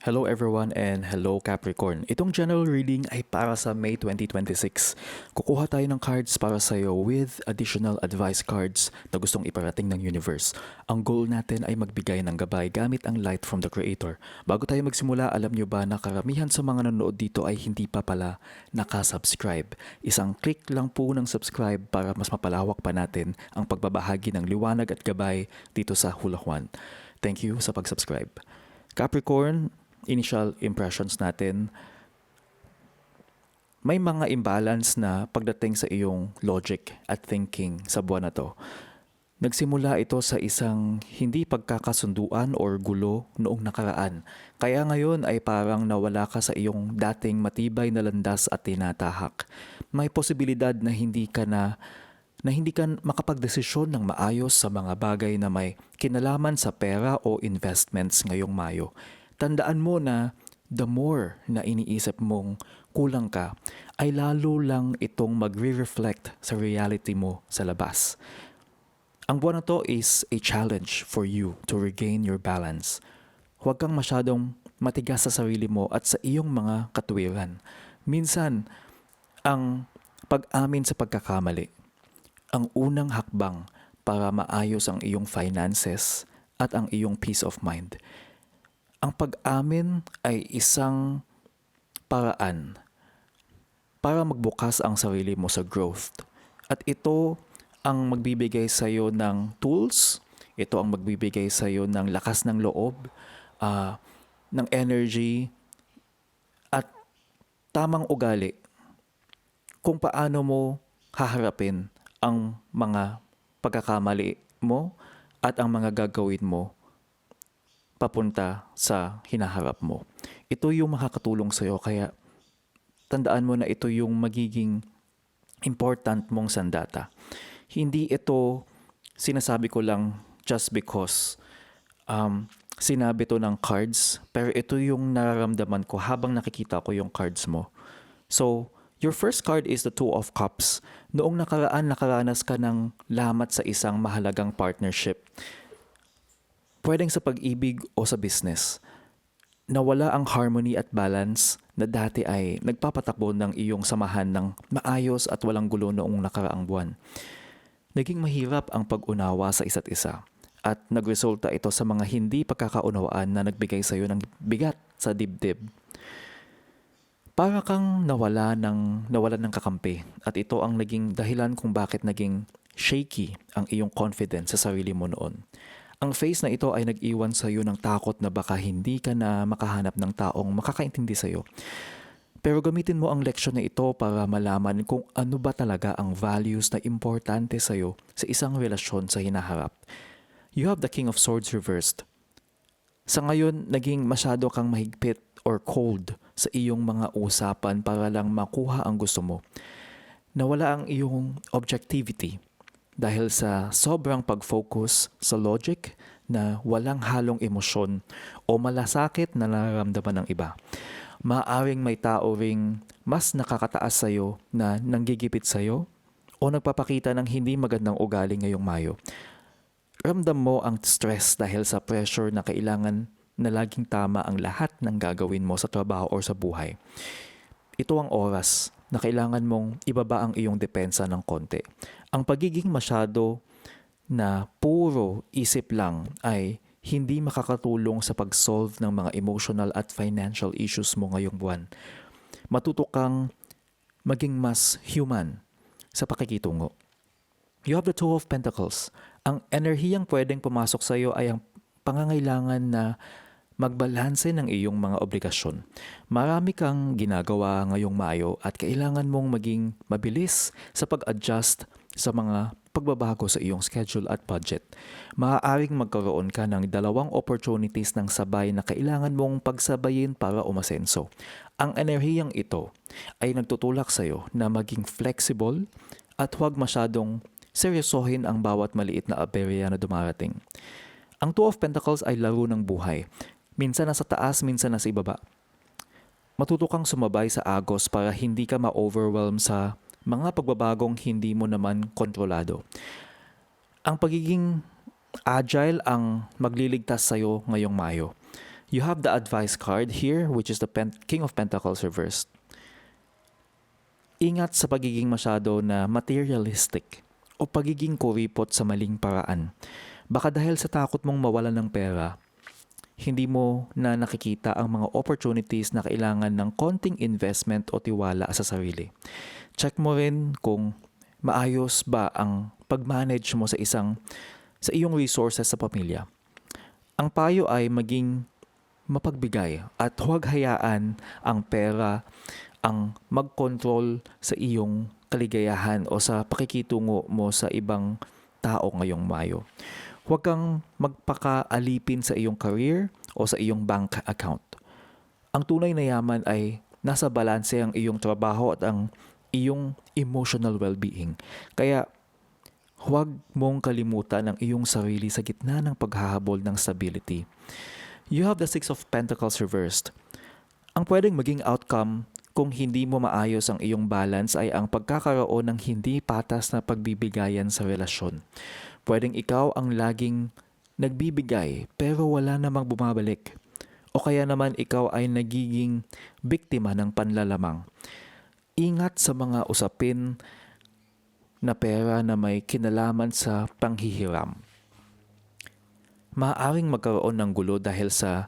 Hello everyone and hello Capricorn. Itong general reading ay para sa May 2026. Kukuha tayo ng cards para sa iyo with additional advice cards na gustong iparating ng universe. Ang goal natin ay magbigay ng gabay gamit ang light from the Creator. Bago tayo magsimula, alam nyo ba na karamihan sa mga nanonood dito ay hindi pa pala nakasubscribe. Isang click lang po ng subscribe para mas mapalawak pa natin ang pagbabahagi ng liwanag at gabay dito sa Hula Juan. Thank you sa pag-subscribe. Capricorn, initial impressions natin, may mga imbalance na pagdating sa iyong logic at thinking sa buwan na to. Nagsimula ito sa isang hindi pagkakasunduan or gulo noong nakaraan. Kaya ngayon ay parang nawala ka sa iyong dating matibay na landas at tinatahak. May posibilidad na hindi ka makapagdesisyon ng maayos sa mga bagay na may kinalaman sa pera o investments ngayong Mayo. Tandaan mo na the more na iniisip mong kulang ka, ay lalo lang itong magre-reflect sa reality mo sa labas. Ang buwan na to is a challenge for you to regain your balance. Huwag kang masyadong matigas sa sarili mo at sa iyong mga katuwiran. Minsan, ang pag-amin sa pagkakamali, ang unang hakbang para maayos ang iyong finances at ang iyong peace of mind. Ang pag-amin ay isang paraan para magbukas ang sarili mo sa growth. At ito ang magbibigay sa iyo ng tools, ito ang magbibigay sa iyo ng lakas ng loob, ng energy, at tamang ugali kung paano mo haharapin ang mga pagkakamali mo at ang mga gagawin mo papunta sa hinaharap mo. Ito yung makakatulong sa iyo, kaya tandaan mo na ito yung magiging important mong sandata. Hindi ito sinasabi ko lang just because sinabi to ng cards, pero ito yung nararamdaman ko habang nakikita ko yung cards mo. So, your first card is the Two of Cups. Noong nakaraan, nakaranas ka ng lamat sa isang mahalagang partnership. Pwedeng sa pag-ibig o sa business. Nawala ang harmony at balance na dati ay nagpapatakbo ng iyong samahan ng maayos at walang gulo noong nakaraang buwan. Naging mahirap ang pag-unawa sa isa't isa at nagresulta ito sa mga hindi pagkakaunawaan na nagbigay sa iyo ng bigat sa dibdib. Para kang nawalan ng kakampi at ito ang naging dahilan kung bakit naging shaky ang iyong confidence sa sarili mo noon. Ang phase na ito ay nag-iwan sa iyo ng takot na baka hindi ka na makahanap ng taong makakaintindi sa iyo. Pero gamitin mo ang leksyon na ito para malaman kung ano ba talaga ang values na importante sa iyo sa isang relasyon sa hinaharap. You have the King of Swords reversed. Sa ngayon, naging masyado kang mahigpit or cold sa iyong mga usapan para lang makuha ang gusto mo. Nawala ang iyong objectivity dahil sa sobrang pag-focus sa logic na walang halong emosyon o malasakit na nararamdaman ng iba. Maaaring may tao ring mas nakakataas sa iyo na nanggigipit sa iyo o nagpapakita ng hindi magandang ugali ngayong Mayo. Ramdam mo ang stress dahil sa pressure na kailangan na laging tama ang lahat ng gagawin mo sa trabaho o sa buhay. Ito ang oras na kailangan mong ibaba ang iyong depensa ng konti. Ang pagiging masyado na puro isip lang ay hindi makakatulong sa pag-solve ng mga emotional at financial issues mo ngayong buwan. Matuto kang maging mas human sa pakikitungo. You have the Two of Pentacles. Ang enerhiyang pwedeng pumasok sa iyo ay ang pangangailangan na magbalanse ng iyong mga obligasyon. Marami kang ginagawa ngayong Mayo at kailangan mong maging mabilis sa pag-adjust sa mga pagbabago sa iyong schedule at budget. Maaaring magkaroon ka ng dalawang opportunities ng sabay na kailangan mong pagsabayin para umasenso. Ang enerhiyang ito ay nagtutulak sa iyo na maging flexible at huwag masyadong seryosohin ang bawat maliit na aberya na dumarating. Ang Two of Pentacles ay laro ng buhay. Minsan nasa taas, minsan nasa ibaba. Matuto kang sumabay sa agos para hindi ka ma-overwhelm sa mga pagbabagong hindi mo naman kontrolado. Ang pagiging agile ang magliligtas sa iyo ngayong Mayo. You have the advice card here, which is the King of Pentacles reversed. Ingat sa pagiging masyado na materialistic o pagiging kuripot sa maling paraan. Baka dahil sa takot mong mawalan ng pera, hindi mo na nakikita ang mga opportunities na kailangan ng konting investment o tiwala sa sarili. Check mo rin kung maayos ba ang pag-manage mo sa iyong resources sa pamilya. Ang payo ay maging mapagbigay at huwag hayaan ang pera ang mag-control sa iyong kaligayahan o sa pakikitungo mo sa ibang tao ngayong Mayo. Huwag kang magpakaalipin sa iyong career o sa iyong bank account. Ang tunay na yaman ay nasa balanse ang iyong trabaho at ang iyong emotional well-being. Kaya huwag mong kalimutan ang iyong sarili sa gitna ng paghahabol ng stability. You have the Six of Pentacles reversed. Ang pwedeng maging outcome kung hindi mo maayos ang iyong balance ay ang pagkakaroon ng hindi patas na pagbibigayan sa relasyon. Pwedeng ikaw ang laging nagbibigay pero wala namang bumabalik. O kaya naman ikaw ay nagiging biktima ng panlalamang. Ingat sa mga usapin na pera na may kinalaman sa panghihiram. Maaaring magkaroon ng gulo dahil sa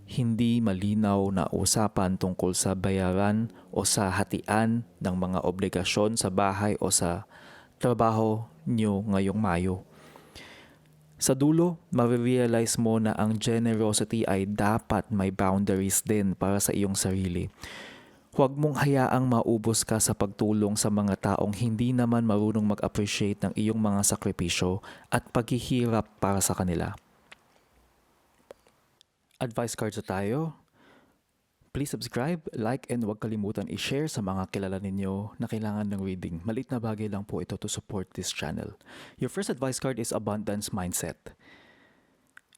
hindi malinaw na usapan tungkol sa bayaran o sa hatian ng mga obligasyon sa bahay o sa trabaho nyo ngayong Mayo. Sa dulo, marirealize mo na ang generosity ay dapat may boundaries din para sa iyong sarili. Huwag mong hayaang maubos ka sa pagtulong sa mga taong hindi naman marunong mag-appreciate ng iyong mga sakripisyo at paghihirap para sa kanila. Advice cards na tayo. Please subscribe, like, and huwag kalimutan i-share sa mga kilala ninyo na kailangan ng reading. Maliit na bagay lang po ito to support this channel. Your first advice card is Abundance Mindset.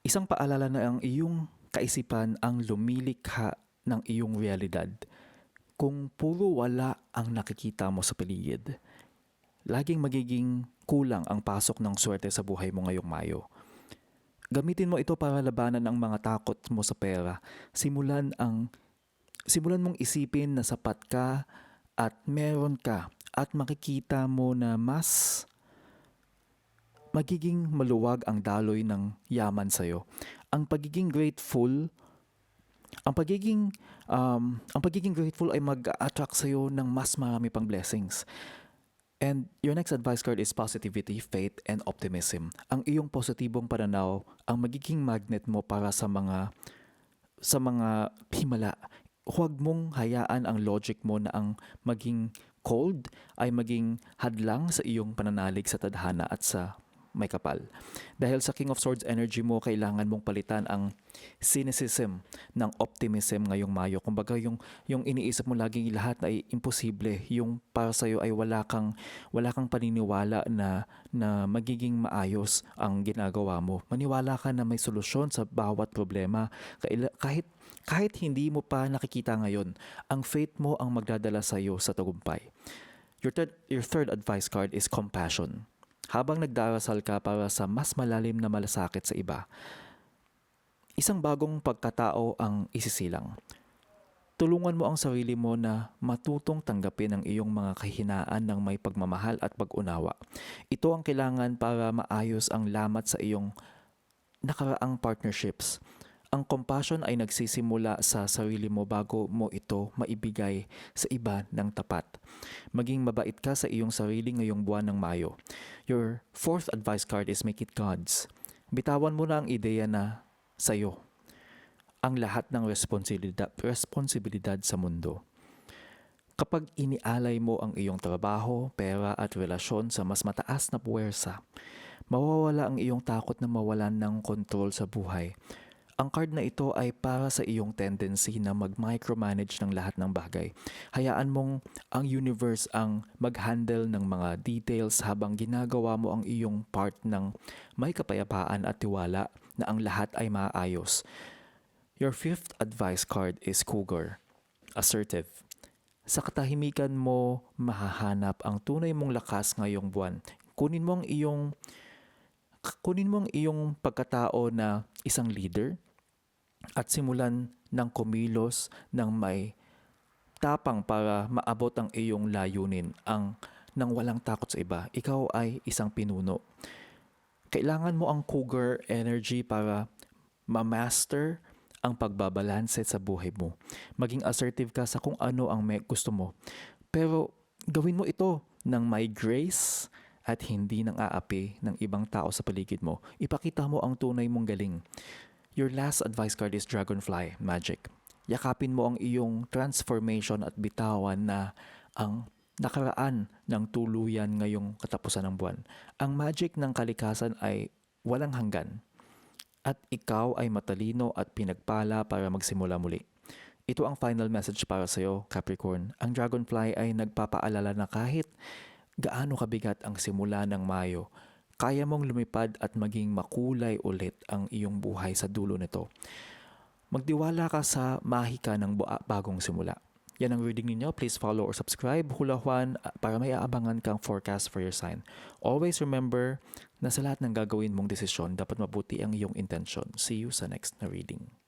Isang paalala na ang iyong kaisipan ang lumilikha ng iyong realidad. Kung puro wala ang nakikita mo sa paligid, laging magiging kulang ang pasok ng swerte sa buhay mo ngayong Mayo. Gamitin mo ito para labanan ang mga takot mo sa pera. Simulan mong isipin na sapat ka at meron ka at makikita mo na mas magiging maluwag ang daloy ng yaman sa'yo. Ang pagiging grateful ay mag-attract sa'yo ng mas marami pang blessings. And your next advice card is positivity, faith, and optimism. Ang iyong positibong pananaw ang magiging magnet mo para sa mga himala. Huwag mong hayaan ang logic mo na ang maging cold ay maging hadlang sa iyong pananalig sa tadhana at sa may kapal. Dahil sa King of Swords energy mo, kailangan mong palitan ang cynicism ng optimism ngayong Mayo. Kumbaga yung iniisip mo laging lahat ay imposible. Yung para sa'yo ay wala kang paniniwala na magiging maayos ang ginagawa mo. Maniwala ka na may solusyon sa bawat problema. Kahit hindi mo pa nakikita ngayon, ang faith mo ang magdadala sa'yo sa tagumpay. Your third advice card is compassion. Habang nagdarasal ka para sa mas malalim na malasakit sa iba, isang bagong pagkatao ang isisilang. Tulungan mo ang sarili mo na matutong tanggapin ang iyong mga kahinaan ng may pagmamahal at pag-unawa. Ito ang kailangan para maayos ang lamat sa iyong nakaraang partnerships. Ang compassion ay nagsisimula sa sarili mo bago mo ito maibigay sa iba ng tapat. Maging mabait ka sa iyong sarili ngayong buwan ng Mayo. Your fourth advice card is make it God's. Bitawan mo na ang ideya na sa'yo ang lahat ng responsibilidad sa mundo. Kapag inialay mo ang iyong trabaho, pera at relasyon sa mas mataas na puwersa, mawawala ang iyong takot na mawalan ng kontrol sa buhay. Ang card na ito ay para sa iyong tendency na mag-micromanage ng lahat ng bagay. Hayaan mong ang universe ang mag-handle ng mga details habang ginagawa mo ang iyong part ng may kapayapaan at tiwala na ang lahat ay maayos. Your fifth advice card is Cougar, assertive. Sa katahimikan mo mahahanap ang tunay mong lakas ngayong buwan. Kunin mo ang iyong pagkatao na isang leader, at simulan ng kumilos ng may tapang para maabot ang iyong layunin nang walang takot sa iba. Ikaw ay isang pinuno. Kailangan mo ang cougar energy para ma-master ang pagbabalanse sa buhay mo. Maging assertive ka sa kung ano ang may gusto mo. Pero gawin mo ito ng may grace at hindi nang aapi ng ibang tao sa paligid mo. Ipakita mo ang tunay mong galing. Your last advice card is Dragonfly Magic. Yakapin mo ang iyong transformation at bitawan na ang nakaraan ng tuluyan ngayong katapusan ng buwan. Ang magic ng kalikasan ay walang hanggan at ikaw ay matalino at pinagpala para magsimula muli. Ito ang final message para sa iyo, Capricorn. Ang Dragonfly ay nagpapaalala na kahit gaano kabigat ang simula ng Mayo, kaya mong lumipad at maging makulay ulit ang iyong buhay sa dulo nito. Magdiwala ka sa mahika ng bagong simula. Yan ang reading ninyo. Please follow or subscribe, Hula Juan, para may aabangan kang forecast for your sign. Always remember na sa lahat ng gagawin mong desisyon, dapat mabuti ang iyong intention. See you sa next na reading.